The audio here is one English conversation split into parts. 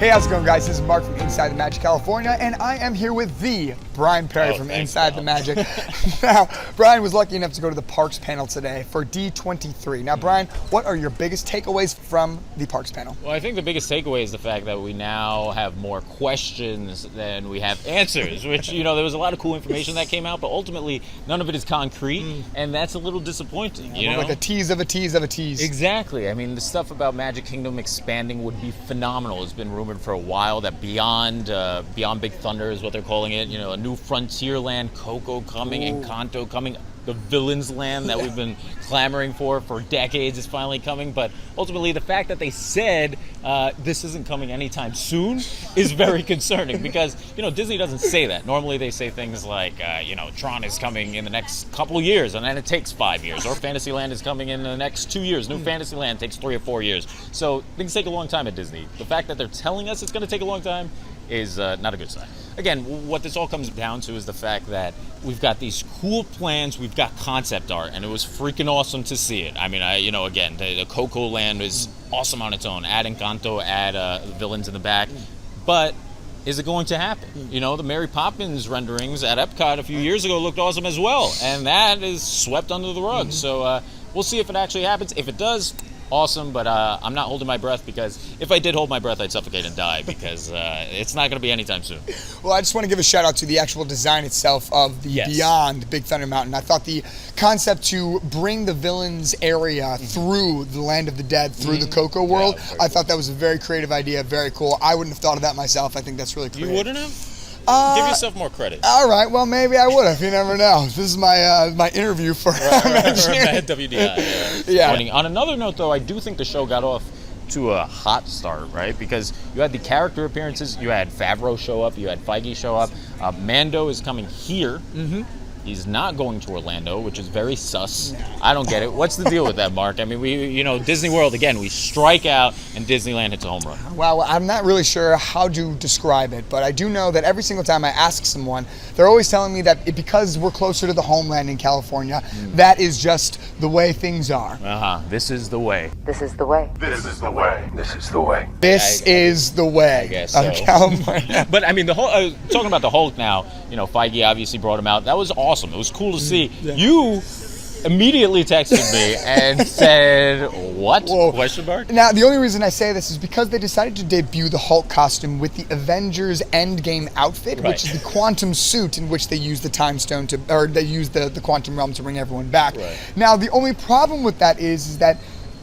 Hey, how's it going, guys? This is Mark from Inside the Magic, California, and I am here with the Bryan Perry from Inside the Magic. Now, Bryan was lucky enough to go to the Parks panel today for D23. Now, Bryan, what are your biggest takeaways from the Parks panel? Well, I think the biggest takeaway is the fact that we now have more questions than we have answers, which, there was a lot of cool information that came out, but ultimately none of it is concrete, and that's a little disappointing. Like a tease of a tease of a tease. Exactly. I mean, the stuff about Magic Kingdom expanding would be phenomenal. It's been rumored for a while that Beyond Big Thunder is what they're calling it. A new frontier land, Coco coming, Encanto coming. The Villains Land that we've been clamoring for decades is finally coming, but ultimately the fact that they said this isn't coming anytime soon is very concerning because, Disney doesn't say that. Normally they say things like, Tron is coming in the next couple of years, and then it takes 5 years, or Fantasyland is coming in the next 2 years. New Fantasyland takes 3 or 4 years. So things take a long time at Disney. The fact that they're telling us it's going to take a long time is not a good sign. Again, what this all comes down to is the fact that we've got these cool plans, we've got concept art, and it was freaking awesome to see it. I mean, again, the Coco Land is awesome on its own. Add Encanto, add Villains in the back, but is it going to happen? The Mary Poppins renderings at Epcot a few years ago looked awesome as well, and that is swept under the rug. So we'll see if it actually happens. If it does, awesome, but I'm not holding my breath because if I did hold my breath, I'd suffocate and die because it's not going to be anytime soon. Well, I just want to give a shout out to the actual design itself of the Beyond Big Thunder Mountain. I thought the concept to bring the Villains area through the Land of the Dead, through the Coco world, I thought that was a very creative idea, very cool. I wouldn't have thought of that myself. I think that's really creative. You wouldn't have? Give yourself more credit. All right, well, maybe I would have. You never know. This is my interview for WDI. Yeah. On another note, though, I do think the show got off to a hot start, right? Because you had the character appearances. You had Favreau show up. You had Feige show up. Mando is coming here. He's not going to Orlando, which is very sus. I don't get it. What's the deal with that, Mark? I mean, Disney World, again, we strike out and Disneyland hits a home run. Well, I'm not really sure how to describe it, but I do know that every single time I ask someone, they're always telling me that because we're closer to the homeland in California, that is just the way things are. This is the way. This is the way. This is the way. This is the way. This is the way. I guess of California. But I mean, the whole talking about the Hulk now. Feige obviously brought him out. That was awesome. It was cool to see. You immediately texted me and said, "What?" Question mark. Now, the only reason I say this is because they decided to debut the Hulk costume with the Avengers Endgame outfit, which is the quantum suit in which they use the time stone they use the quantum realm to bring everyone back. Now, the only problem with that is that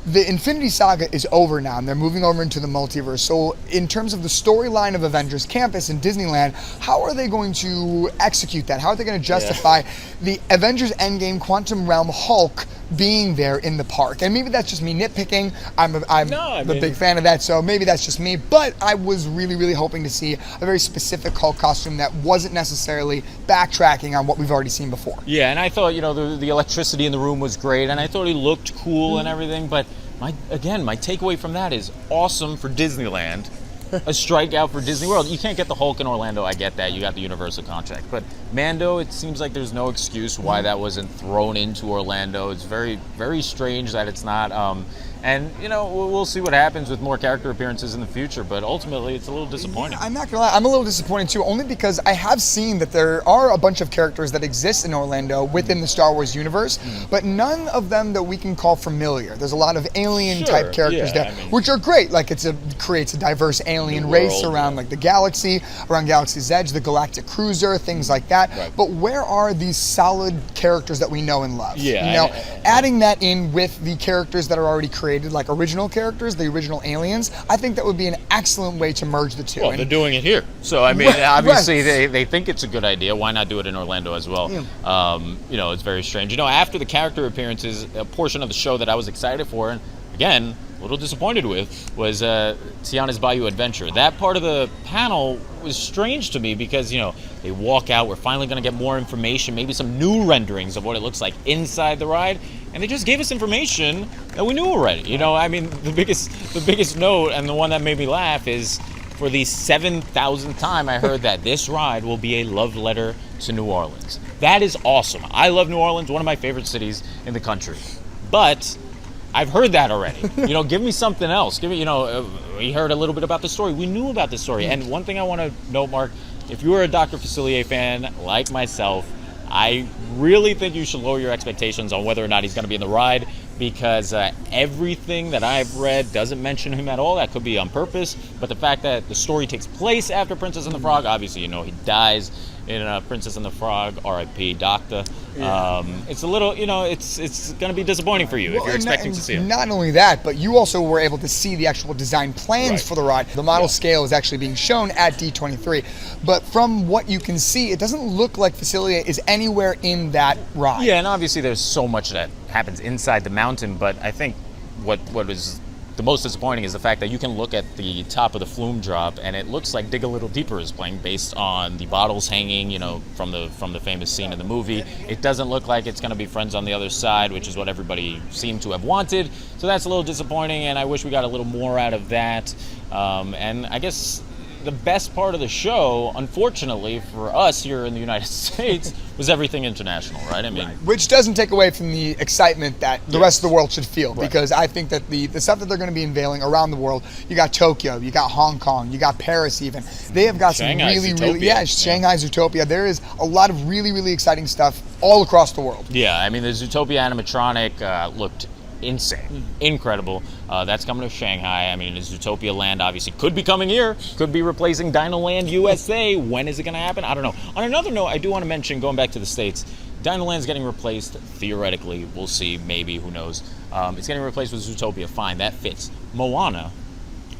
the Infinity Saga is over now, and they're moving over into the multiverse. So in terms of the storyline of Avengers Campus in Disneyland, how are they going to execute that? How are they going to justify the Avengers Endgame Quantum Realm Hulk being there in the park? And maybe that's just me nitpicking. I'm a big fan of that, so maybe that's just me. But I was really, really hoping to see a very specific Hulk costume that wasn't necessarily backtracking on what we've already seen before. Yeah, and I thought, the electricity in the room was great, and I thought he looked cool and everything, but my takeaway from that is awesome for Disneyland, a strikeout for Disney World. You can't get the Hulk in Orlando, I get that, you got the Universal contract, but Mando, it seems like there's no excuse why that wasn't thrown into Orlando. It's very, very strange that it's not, and we'll see what happens with more character appearances in the future, but ultimately it's a little disappointing. I'm not gonna lie, I'm a little disappointed too, only because I have seen that there are a bunch of characters that exist in Orlando within the Star Wars universe, but none of them that we can call familiar. There's a lot of alien type characters there, which are great. Like creates a diverse alien race around like the galaxy, around Galaxy's Edge, the Galactic Cruiser, things like that. But where are these solid characters that we know and love? Adding that in with the characters that are already created, like original characters, the original aliens, I think that would be an excellent way to merge the two. Well, they're doing it here. So, I mean, obviously they think it's a good idea. Why not do it in Orlando as well? It's very strange. After the character appearances, a portion of the show that I was excited for, and again, a little disappointed with, was Tiana's Bayou Adventure. That part of the panel was strange to me because, they walk out, we're finally going to get more information, maybe some new renderings of what it looks like inside the ride, and they just gave us information that we knew already. I mean, the biggest note, and the one that made me laugh, is for the 7,000th time I heard that this ride will be a love letter to New Orleans. That is awesome. I love New Orleans, one of my favorite cities in the country. But I've heard that already. Give me something else. Give me, we heard a little bit about the story. We knew about the story. And one thing I want to note, Mark, if you were a Dr. Facilier fan like myself, I really think you should lower your expectations on whether or not he's going to be in the ride, because everything that I've read doesn't mention him at all. That could be on purpose, but the fact that the story takes place after Princess and the Frog, obviously, he dies in Princess and the Frog, R.I.P. Doctor. Yeah. It's a little, it's going to be disappointing for you if you're expecting to see it. Not only that, but you also were able to see the actual design plans for the ride. The model scale is actually being shown at D23, but from what you can see, it doesn't look like Facilier is anywhere in that ride. Yeah, and obviously there's so much that happens inside the mountain, but I think what is the most disappointing is the fact that you can look at the top of the flume drop and it looks like Dig a Little Deeper is playing based on the bottles hanging, from the famous scene in the movie. It doesn't look like it's going to be Friends on the Other Side, which is what everybody seemed to have wanted. So that's a little disappointing, and I wish we got a little more out of that. And I guess the best part of the show, unfortunately for us here in the United States, was everything international, right? I mean, which doesn't take away from the excitement that the rest of the world should feel, because I think that the stuff that they're going to be unveiling around the world, you got Tokyo, you got Hong Kong, you got Paris even. They have got Shanghai's some Zootopia. Shanghai's Zootopia. There is a lot of really, really exciting stuff all across the world. Yeah, I mean, the Zootopia animatronic looked insane, incredible. That's coming to Shanghai. I mean, Zootopia Land obviously could be coming here, could be replacing Dino Land USA. When is it going to happen? I don't know. On another note, I do want to mention, going back to the States, Dino Land's getting replaced, theoretically. We'll see, maybe, who knows. It's getting replaced with Zootopia, fine, that fits. Moana,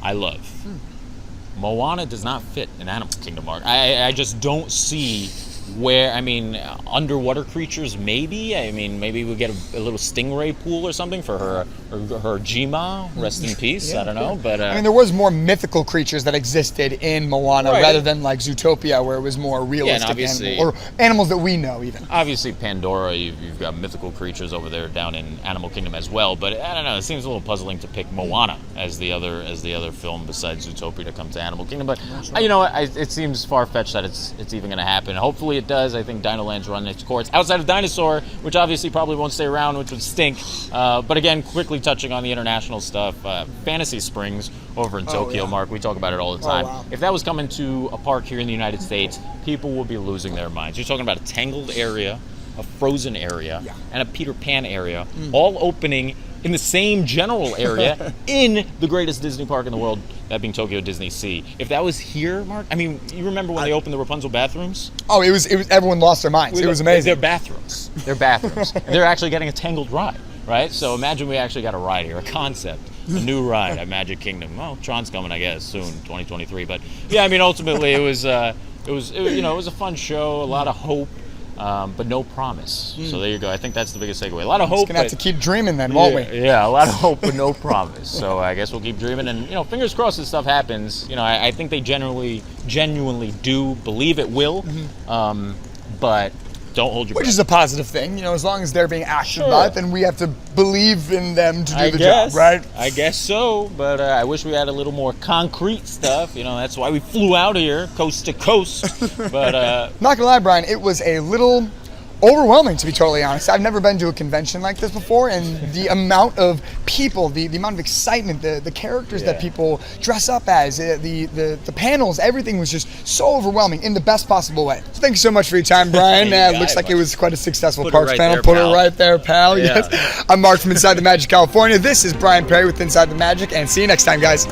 I love. Moana does not fit in Animal Kingdom, Mark. I just don't see where, underwater creatures, maybe. Maybe we get a little stingray pool or something for her Jima, rest in peace. I don't know, but there was more mythical creatures that existed in Moana rather than like Zootopia, where it was more realistic or animals that we know even. Obviously, Pandora, you've got mythical creatures over there down in Animal Kingdom as well. But I don't know, it seems a little puzzling to pick Moana as the other film besides Zootopia to come to Animal Kingdom. But it seems far-fetched that it's even going to happen. Hopefully it does. I think Dino Land's running its course outside of Dinosaur, which obviously probably won't stay around, which would stink. But again, quickly touching on the international stuff, Fantasy Springs over in Tokyo, Mark, we talk about it all the time. Wow. If that was coming to a park here in the United States, people would be losing their minds. You're talking about a Tangled area, a Frozen area, and a Peter Pan area, all opening in the same general area in the greatest Disney park in the world, that being Tokyo Disney Sea. If that was here, Mark, you remember when they opened the Rapunzel bathrooms? Oh, it was everyone lost their minds. It was amazing. They're bathrooms. And they're actually getting a Tangled ride, right? So imagine we actually got a ride here, a concept, a new ride at Magic Kingdom. Well, Tron's coming, I guess, soon, 2023. But yeah, ultimately it was a fun show, a lot of hope. But no promise. So there you go. I think that's the biggest takeaway. A lot of hope. We're going to have to keep dreaming then, won't we? Yeah, a lot of hope but no promise. So I guess we'll keep dreaming. And, fingers crossed this stuff happens. I think they genuinely do believe it will. But don't hold your breath. Which is a positive thing. As long as they're being acted about it, then we have to believe in them to do the job, right? I guess so. But I wish we had a little more concrete stuff. That's why we flew out here, coast to coast. But not gonna lie, Brian, it was a little overwhelming, to be totally honest. I've never been to a convention like this before, and the amount of people, the amount of excitement, the characters that people dress up as, the panels, everything was just so overwhelming in the best possible way. So thank you so much for your time, Brian. Looks like it was quite a successful Parks panel. Put it right there, pal. Yeah. Yes. I'm Mark from Inside the Magic, California. This is Brian Perry with Inside the Magic, and see you next time, guys.